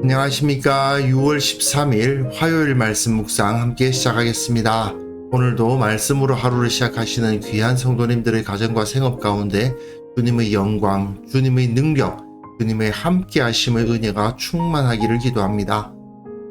안녕하십니까. 6월 13일 화요일 말씀 묵상 함께 시작하겠습니다. 오늘도 말씀으로 하루를 시작하시는 귀한 성도님들의 가정과 생업 가운데 주님의 영광, 주님의 능력, 주님의 함께 하심의 은혜가 충만하기를 기도합니다.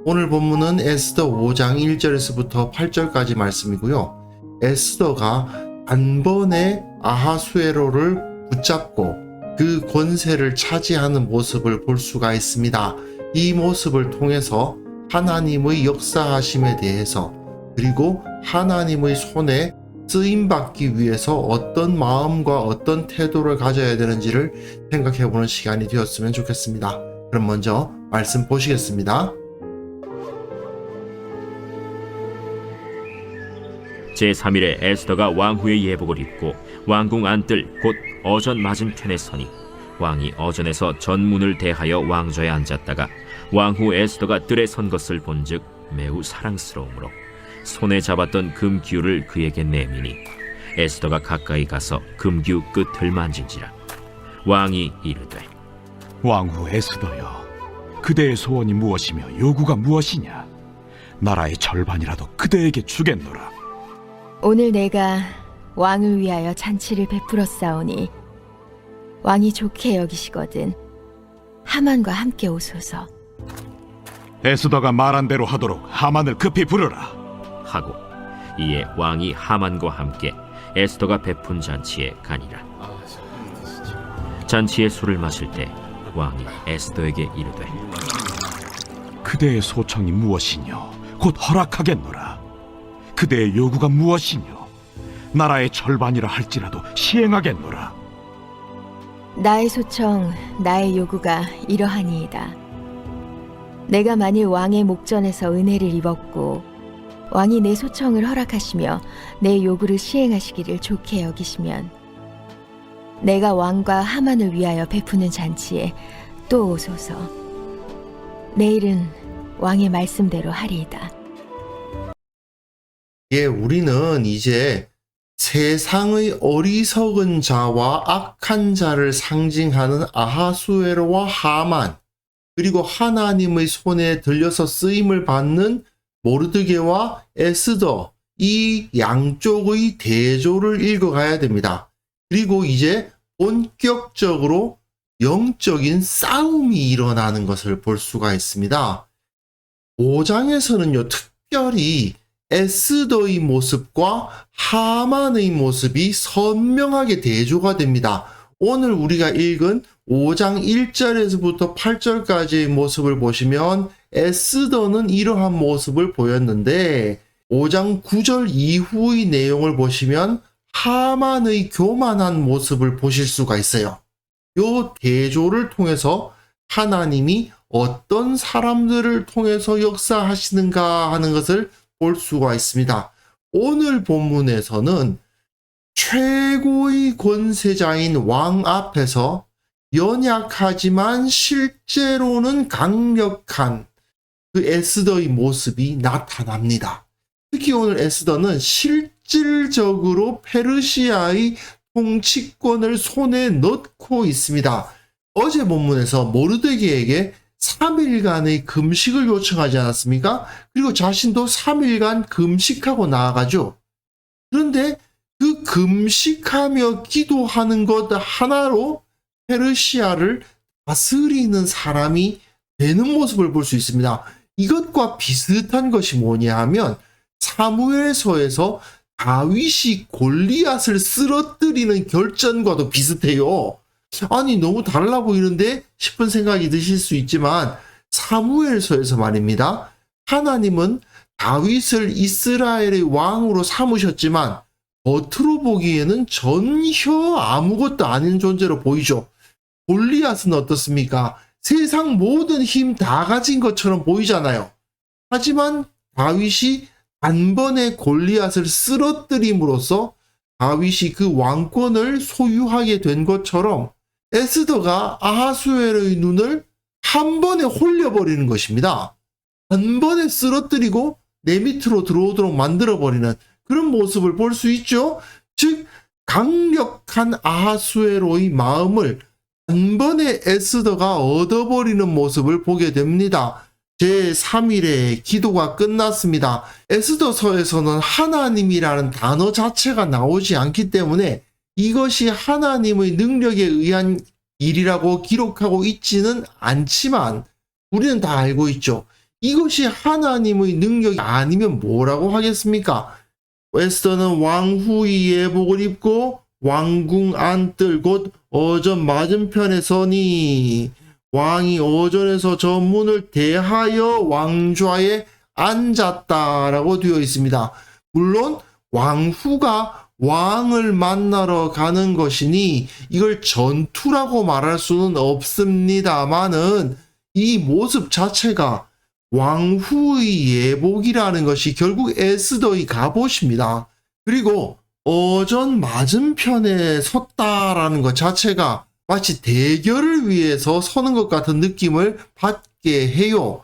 오늘 본문은 에스더 5장 1절에서부터 8절까지 말씀이고요. 에스더가 단번에 아하수에로를 붙잡고 그 권세를 차지하는 모습을 볼 수가 있습니다. 이 모습을 통해서 하나님의 역사하심에 대해서, 그리고 하나님의 손에 쓰임받기 위해서 어떤 마음과 어떤 태도를 가져야 되는지를 생각해보는 시간이 되었으면 좋겠습니다. 그럼 먼저 말씀 보시겠습니다. 제3일에 에스더가 왕후의 예복을 입고 왕궁 안뜰 곧 어전 맞은편에 서니 왕이 어전에서 전문을 대하여 왕좌에 앉았다가 왕후 에스더가 뜰에 선 것을 본즉 매우 사랑스러우므로 손에 잡았던 금기울을 그에게 내미니 에스더가 가까이 가서 금기우 끝을 만진지라. 왕이 이르되, 왕후 에스더여, 그대의 소원이 무엇이며 요구가 무엇이냐? 나라의 절반이라도 그대에게 주겠노라. 오늘 내가 왕을 위하여 잔치를 베풀었사오니 왕이 좋게 여기시거든 하만과 함께 오소서. 에스더가 말한 대로 하도록 하만을 급히 부르라. 하고 이에 왕이 하만과 함께 에스더가 베푼 잔치에 가니라. 잔치에 술을 마실 때 왕이 에스더에게 이르되, 그대의 소청이 무엇이뇨? 곧 허락하겠노라. 그대의 요구가 무엇이뇨? 나라의 절반이라 할지라도 시행하겠노라. 나의 소청, 나의 요구가 이러하니이다. 내가 만일 왕의 목전에서 은혜를 입었고 왕이 내 소청을 허락하시며 내 요구를 시행하시기를 좋게 여기시면 내가 왕과 하만을 위하여 베푸는 잔치에 또 오소서. 내일은 왕의 말씀대로 하리이다. 우리는 이제 세상의 어리석은 자와 악한 자를 상징하는 아하수에로와 하만, 그리고 하나님의 손에 들려서 쓰임을 받는 모르드게와 에스더, 이 양쪽의 대조를 읽어가야 됩니다. 그리고 이제 본격적으로 영적인 싸움이 일어나는 것을 볼 수가 있습니다. 5장에서는요, 특별히 에스더의 모습과 하만의 모습이 선명하게 대조가 됩니다. 오늘 우리가 읽은 5장 1절에서부터 8절까지의 모습을 보시면 에스더는 이러한 모습을 보였는데 5장 9절 이후의 내용을 보시면 하만의 교만한 모습을 보실 수가 있어요. 이 대조를 통해서 하나님이 어떤 사람들을 통해서 역사하시는가 하는 것을 볼 수가 있습니다. 오늘 본문에서는 최고의 권세자인 왕 앞에서 연약하지만 실제로는 강력한 그 에스더의 모습이 나타납니다. 특히 오늘 에스더는 실질적으로 페르시아의 통치권을 손에 넣고 있습니다. 어제 본문에서 모르드게에게 3일간의 금식을 요청하지 않았습니까? 그리고 자신도 3일간 금식하고 나아가죠. 그런데 그 금식하며 기도하는 것 하나로 페르시아를 다스리는 사람이 되는 모습을 볼 수 있습니다. 이것과 비슷한 것이 뭐냐 하면 사무엘서에서 다윗이 골리앗을 쓰러뜨리는 결전과도 비슷해요. 아니, 너무 달라 보이는데 싶은 생각이 드실 수 있지만 사무엘서에서 말입니다. 하나님은 다윗을 이스라엘의 왕으로 삼으셨지만 겉으로 보기에는 전혀 아무것도 아닌 존재로 보이죠. 골리앗은 어떻습니까? 세상 모든 힘 다 가진 것처럼 보이잖아요. 하지만 다윗이 단번에 골리앗을 쓰러뜨림으로써 다윗이 그 왕권을 소유하게 된 것처럼 에스더가 아하수에로의 눈을 한 번에 홀려버리는 것입니다. 한 번에 쓰러뜨리고 내 밑으로 들어오도록 만들어버리는 그런 모습을 볼 수 있죠. 즉 강력한 아하수에로의 마음을 단번에 에스더가 얻어버리는 모습을 보게 됩니다. 제3일에 기도가 끝났습니다. 에스더서에서는 하나님이라는 단어 자체가 나오지 않기 때문에 이것이 하나님의 능력에 의한 일이라고 기록하고 있지는 않지만 우리는 다 알고 있죠. 이것이 하나님의 능력이 아니면 뭐라고 하겠습니까? 에스더는 왕후의 예복을 입고 왕궁 안뜰 곧 어전 맞은편에 서니 왕이 어전에서 저 문을 대하여 왕좌에 앉았다라고 되어 있습니다. 물론 왕후가 왕을 만나러 가는 것이니 이걸 전투라고 말할 수는 없습니다만은 이 모습 자체가 왕후의 예복이라는 것이 결국 에스더의 갑옷입니다. 그리고 어전 맞은편에 섰다라는 것 자체가 마치 대결을 위해서 서는 것 같은 느낌을 받게 해요.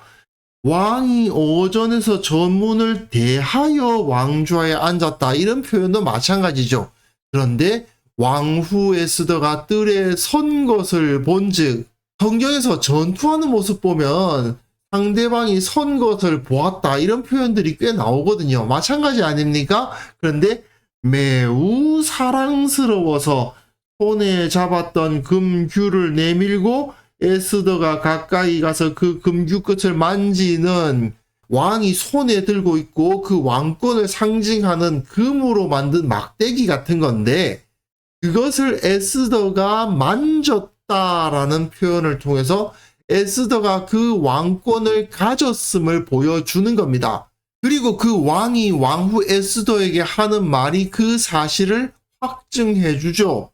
왕이 어전에서 전문을 대하여 왕좌에 앉았다. 이런 표현도 마찬가지죠. 그런데 왕후 에스더가 뜰에 선 것을 본즉 성경에서 전투하는 모습 보면 상대방이 선 것을 보았다. 이런 표현들이 꽤 나오거든요. 마찬가지 아닙니까? 그런데 매우 사랑스러워서 손에 잡았던 금규를 내밀고 에스더가 가까이 가서 그 금규 끝을 만지는 왕이 손에 들고 있고 그 왕권을 상징하는 금으로 만든 막대기 같은 건데 그것을 에스더가 만졌다라는 표현을 통해서 에스더가 그 왕권을 가졌음을 보여주는 겁니다. 그리고 그 왕이 왕후 에스더에게 하는 말이 그 사실을 확증해 주죠.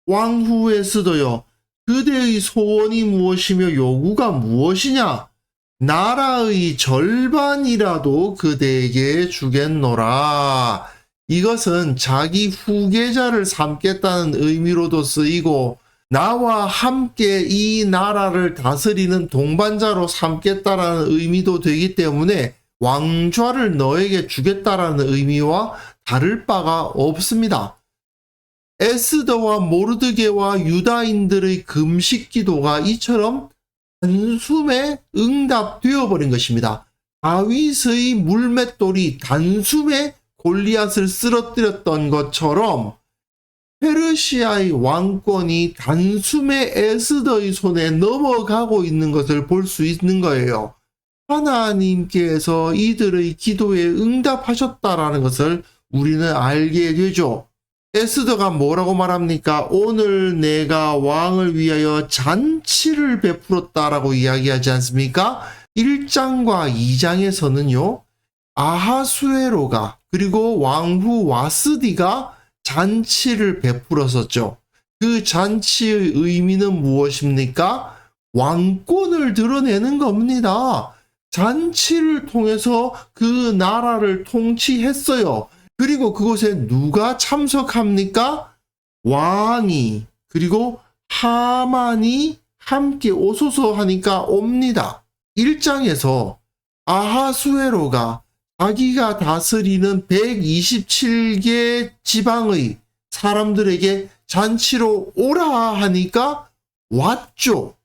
왕후 에스더여, 그대의 소원이 무엇이며 요구가 무엇이냐? 나라의 절반이라도 그대에게 주겠노라. 이것은 자기 후계자를 삼겠다는 의미로도 쓰이고 나와 함께 이 나라를 다스리는 동반자로 삼겠다라는 의미도 되기 때문에 왕좌를 너에게 주겠다라는 의미와 다를 바가 없습니다. 에스더와 모르드게와 유다인들의 금식 기도가 이처럼 단숨에 응답되어 버린 것입니다. 다윗의 물맷돌이 단숨에 골리앗을 쓰러뜨렸던 것처럼 페르시아의 왕권이 단숨에 에스더의 손에 넘어가고 있는 것을 볼 수 있는 거예요. 하나님께서 이들의 기도에 응답하셨다라는 것을 우리는 알게 되죠. 에스더가 뭐라고 말합니까? 오늘 내가 왕을 위하여 잔치를 베풀었다라고 이야기하지 않습니까? 1장과 2장에서는요. 아하수에로가 그리고 왕후 와스디가 잔치를 베풀었었죠. 그 잔치의 의미는 무엇입니까? 왕권을 드러내는 겁니다. 잔치를 통해서 그 나라를 통치했어요. 그리고 그곳에 누가 참석합니까? 왕이 그리고 하만이 함께 오소서 하니까 옵니다. 1장에서 아하수에로가 자기가 다스리는 127개 지방의 사람들에게 잔치로 오라 하니까 왔죠.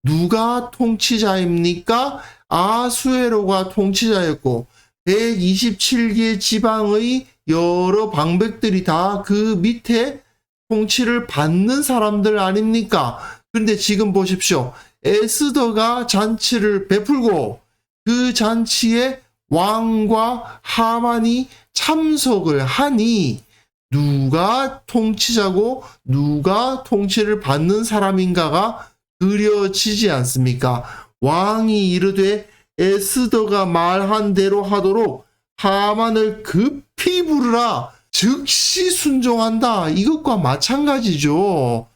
누가 통치자입니까? 아하수에로가 통치자였고 127개 지방의 여러 방백들이 다 그 밑에 통치를 받는 사람들 아닙니까? 근데 지금 보십시오. 에스더가 잔치를 베풀고 그 잔치에 왕과 하만이 참석을 하니 누가 통치자고 누가 통치를 받는 사람인가가 그려지지 않습니까? 왕이 이르되 에스더가 말한 대로 하도록 하만을 급히 부르라. 즉시 순종한다. 이것과 마찬가지죠.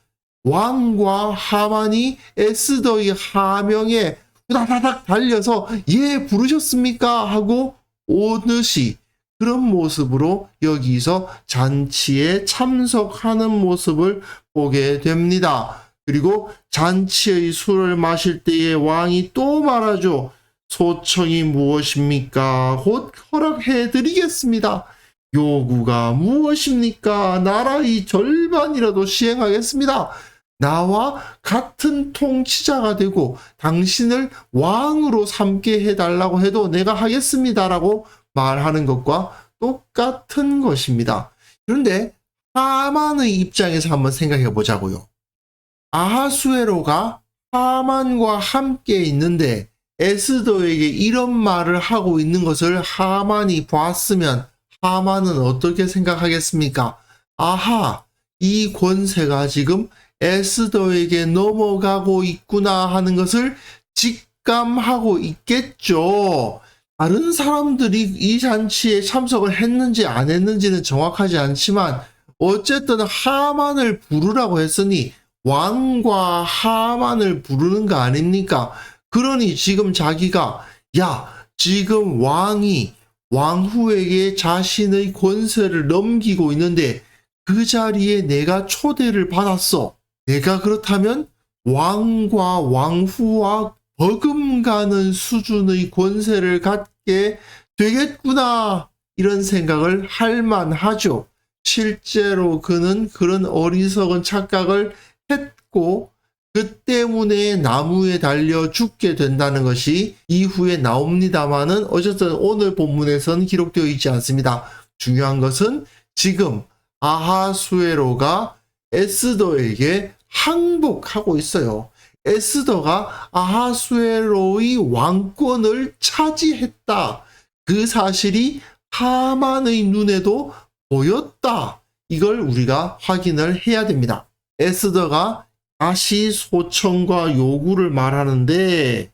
왕과 하만이 에스더의 하명에 후다다닥 달려서 예 부르셨습니까? 하고 오듯이 그런 모습으로 여기서 잔치에 참석하는 모습을 보게 됩니다. 그리고 잔치의 술을 마실 때에 왕이 또 말하죠. 소청이 무엇입니까? 곧 허락해 드리겠습니다. 요구가 무엇입니까? 나라의 절반이라도 시행하겠습니다. 나와 같은 통치자가 되고 당신을 왕으로 삼게 해달라고 해도 내가 하겠습니다라고 말하는 것과 똑같은 것입니다. 그런데 하만의 입장에서 한번 생각해 보자고요. 아하수에로가 하만과 함께 있는데 에스더에게 이런 말을 하고 있는 것을 하만이 봤으면 하만은 어떻게 생각하겠습니까? 아하, 이 권세가 지금 에스더에게 넘어가고 있구나 하는 것을 직감하고 있겠죠. 다른 사람들이 이 잔치에 참석을 했는지 안 했는지는 정확하지 않지만 어쨌든 하만을 부르라고 했으니 왕과 하만을 부르는 거 아닙니까? 그러니 지금 자기가 지금 왕이 왕후에게 자신의 권세를 넘기고 있는데 그 자리에 내가 초대를 받았어. 내가 그렇다면 왕과 왕후와 버금가는 수준의 권세를 갖게 되겠구나. 이런 생각을 할 만하죠. 실제로 그는 그런 어리석은 착각을 했고 그 때문에 나무에 달려 죽게 된다는 것이 이후에 나옵니다만은 어쨌든 오늘 본문에서는 기록되어 있지 않습니다. 중요한 것은 지금 아하수에로가 에스더에게 항복하고 있어요. 에스더가 아하수에로의 왕권을 차지했다. 그 사실이 하만의 눈에도 보였다. 이걸 우리가 확인을 해야 됩니다. 에스더가 다시 소청과 요구를 말하는데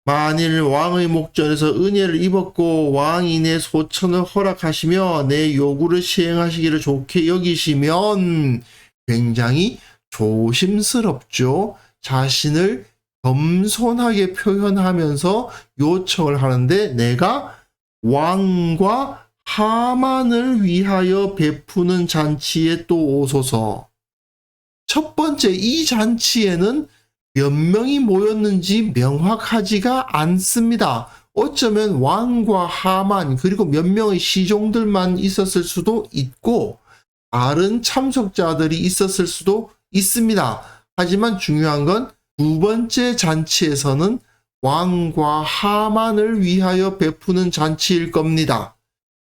만일 왕의 목전에서 은혜를 입었고 왕이 내 소청을 허락하시며 내 요구를 시행하시기를 좋게 여기시면 굉장히 조심스럽죠. 자신을 겸손하게 표현하면서 요청을 하는데 내가 왕과 하만을 위하여 베푸는 잔치에 또 오소서. 첫 번째 이 잔치에는 몇 명이 모였는지 명확하지가 않습니다. 어쩌면 왕과 하만 그리고 몇 명의 시종들만 있었을 수도 있고 다른 참석자들이 있었을 수도 있습니다. 하지만 중요한 건 두 번째 잔치에서는 왕과 하만을 위하여 베푸는 잔치일 겁니다.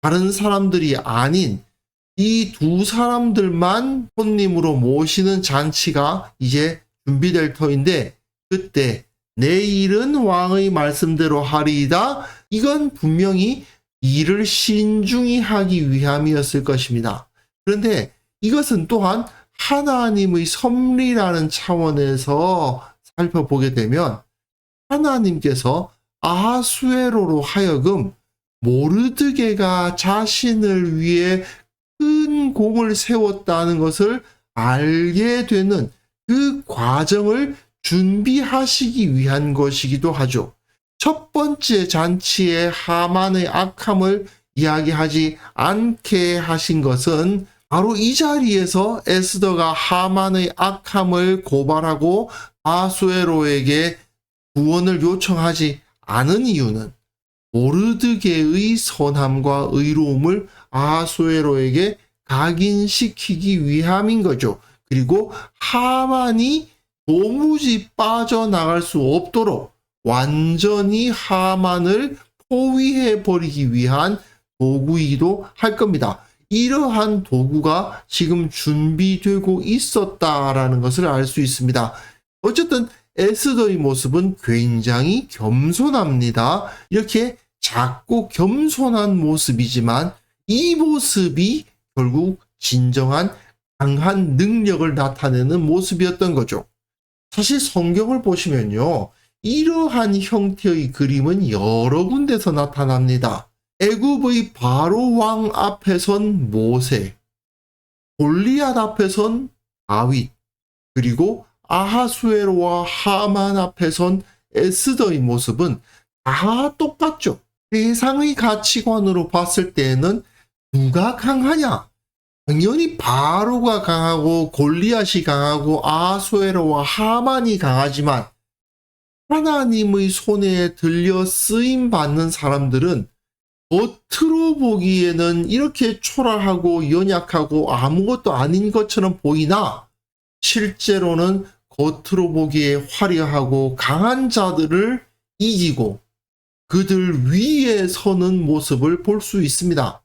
다른 사람들이 아닌 이 두 사람들만 손님으로 모시는 잔치가 이제 준비될 터인데 그때 내일은 왕의 말씀대로 하리이다. 이건 분명히 일을 신중히 하기 위함이었을 것입니다. 그런데 이것은 또한 하나님의 섭리라는 차원에서 살펴보게 되면 하나님께서 아하수에로로 하여금 모르드게가 자신을 위해 큰 공을 세웠다는 것을 알게 되는 그 과정을 준비하시기 위한 것이기도 하죠. 첫 번째 잔치에 하만의 악함을 이야기하지 않게 하신 것은 바로 이 자리에서 에스더가 하만의 악함을 고발하고 아하수에로에게 구원을 요청하지 않은 이유는 모르드게의 선함과 의로움을 아하수에로에게 각인시키기 위함인 거죠. 그리고 하만이 도무지 빠져나갈 수 없도록 완전히 하만을 포위해 버리기 위한 도구이기도 할 겁니다. 이러한 도구가 지금 준비되고 있었다라는 것을 알 수 있습니다. 어쨌든 에스더의 모습은 굉장히 겸손합니다. 이렇게 작고 겸손한 모습이지만 이 모습이 결국 진정한 강한 능력을 나타내는 모습이었던 거죠. 사실 성경을 보시면요. 이러한 형태의 그림은 여러 군데서 나타납니다. 애굽의 바로 왕 앞에선 모세, 골리앗 앞에선 다윗, 그리고 아하수에로와 하만 앞에선 에스더의 모습은 다 똑같죠. 세상의 가치관으로 봤을 때에는 누가 강하냐? 당연히 바로가 강하고 골리앗이 강하고 아하수에로와 하만이 강하지만 하나님의 손에 들려 쓰임 받는 사람들은 겉으로 보기에는 이렇게 초라하고 연약하고 아무것도 아닌 것처럼 보이나 실제로는 겉으로 보기에 화려하고 강한 자들을 이기고 그들 위에 서는 모습을 볼 수 있습니다.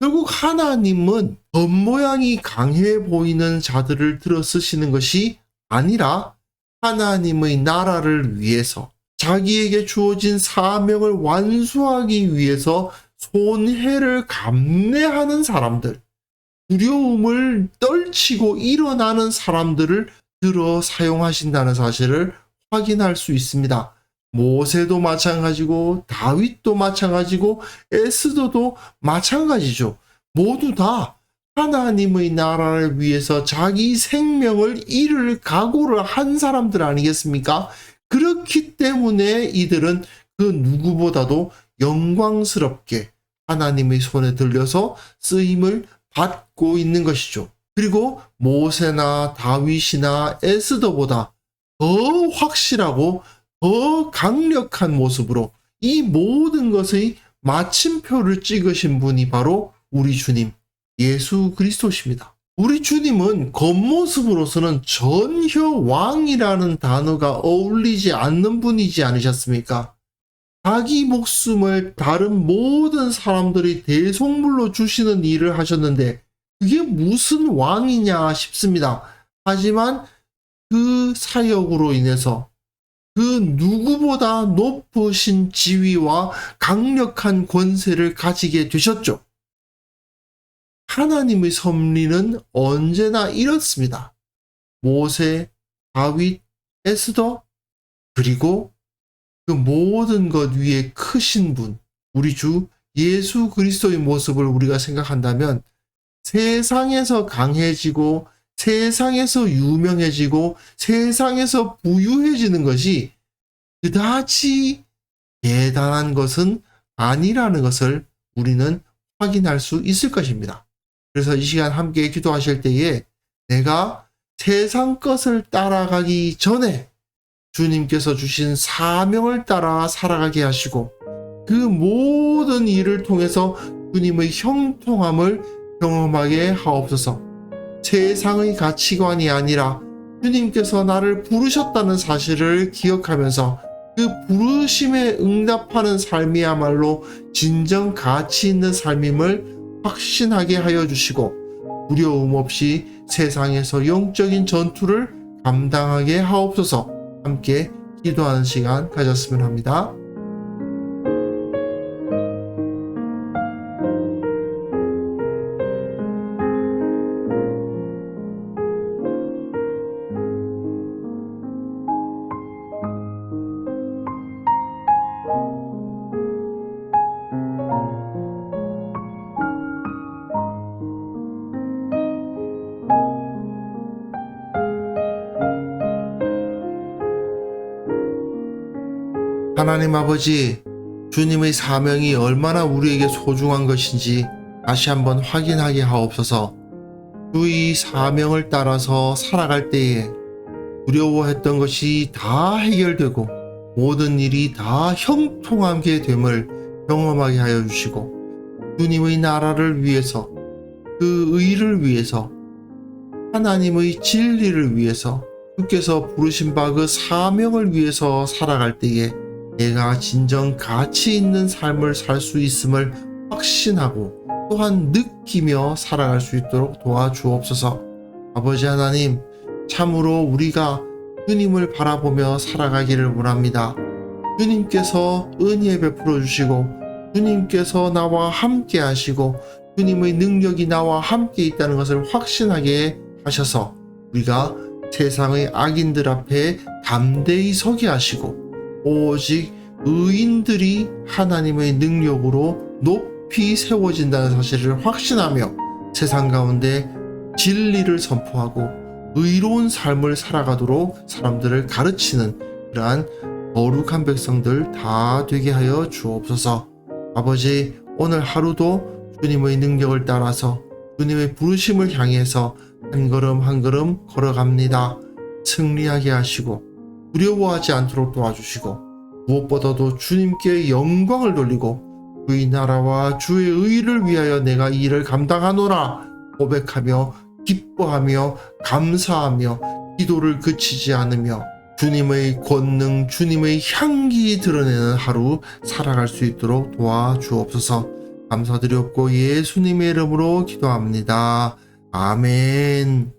결국 하나님은 겉모양이 강해 보이는 자들을 들어 쓰시는 것이 아니라 하나님의 나라를 위해서 자기에게 주어진 사명을 완수하기 위해서 손해를 감내하는 사람들, 두려움을 떨치고 일어나는 사람들을 들어 사용하신다는 사실을 확인할 수 있습니다. 모세도 마찬가지고 다윗도 마찬가지고 에스더도 마찬가지죠. 모두 다 하나님의 나라를 위해서 자기 생명을 잃을 각오를 한 사람들 아니겠습니까? 그렇기 때문에 이들은 그 누구보다도 영광스럽게 하나님의 손에 들려서 쓰임을 받고 있는 것이죠. 그리고 모세나 다윗이나 에스더보다 더 확실하고 더 강력한 모습으로 이 모든 것의 마침표를 찍으신 분이 바로 우리 주님 예수 그리스도십니다. 우리 주님은 겉모습으로서는 전혀 왕이라는 단어가 어울리지 않는 분이지 않으셨습니까? 자기 목숨을 다른 모든 사람들이 대속물로 주시는 일을 하셨는데 그게 무슨 왕이냐 싶습니다. 하지만 그 사역으로 인해서 그 누구보다 높으신 지위와 강력한 권세를 가지게 되셨죠. 하나님의 섭리는 언제나 이렇습니다. 모세, 다윗, 에스더, 그리고 그 모든 것 위에 크신 분, 우리 주 예수 그리스도의 모습을 우리가 생각한다면 세상에서 강해지고 세상에서 유명해지고 세상에서 부유해지는 것이 그다지 대단한 것은 아니라는 것을 우리는 확인할 수 있을 것입니다. 그래서 이 시간 함께 기도하실 때에 내가 세상 것을 따라가기 전에 주님께서 주신 사명을 따라 살아가게 하시고 그 모든 일을 통해서 주님의 형통함을 경험하게 하옵소서. 세상의 가치관이 아니라 주님께서 나를 부르셨다는 사실을 기억하면서 그 부르심에 응답하는 삶이야말로 진정 가치 있는 삶임을 확신하게 하여 주시고 두려움 없이 세상에서 영적인 전투를 감당하게 하옵소서. 함께 기도하는 시간 가졌으면 합니다. 하나님 아버지, 주님의 사명이 얼마나 우리에게 소중한 것인지 다시 한번 확인하게 하옵소서. 주의 사명을 따라서 살아갈 때에 두려워했던 것이 다 해결되고 모든 일이 다 형통하게 됨을 경험하게 하여 주시고 주님의 나라를 위해서 그 의를 위해서 하나님의 진리를 위해서 주께서 부르신 바 그 사명을 위해서 살아갈 때에 내가 진정 가치 있는 삶을 살 수 있음을 확신하고 또한 느끼며 살아갈 수 있도록 도와주옵소서. 아버지 하나님, 참으로 우리가 주님을 바라보며 살아가기를 원합니다. 주님께서 은혜 베풀어 주시고 주님께서 나와 함께 하시고 주님의 능력이 나와 함께 있다는 것을 확신하게 하셔서 우리가 세상의 악인들 앞에 담대히 서게 하시고 오직 의인들이 하나님의 능력으로 높이 세워진다는 사실을 확신하며 세상 가운데 진리를 선포하고 의로운 삶을 살아가도록 사람들을 가르치는 그러한 거룩한 백성들 다 되게 하여 주옵소서. 아버지, 오늘 하루도 주님의 능력을 따라서 주님의 부르심을 향해서 한 걸음 한 걸음 걸어갑니다. 승리하게 하시고 두려워하지 않도록 도와주시고 무엇보다도 주님께 영광을 돌리고 주의 나라와 주의 의를 위하여 내가 이 일을 감당하노라 고백하며 기뻐하며 감사하며 기도를 그치지 않으며 주님의 권능, 주님의 향기 드러내는 하루 살아갈 수 있도록 도와주옵소서. 감사드렸고 예수님의 이름으로 기도합니다. 아멘.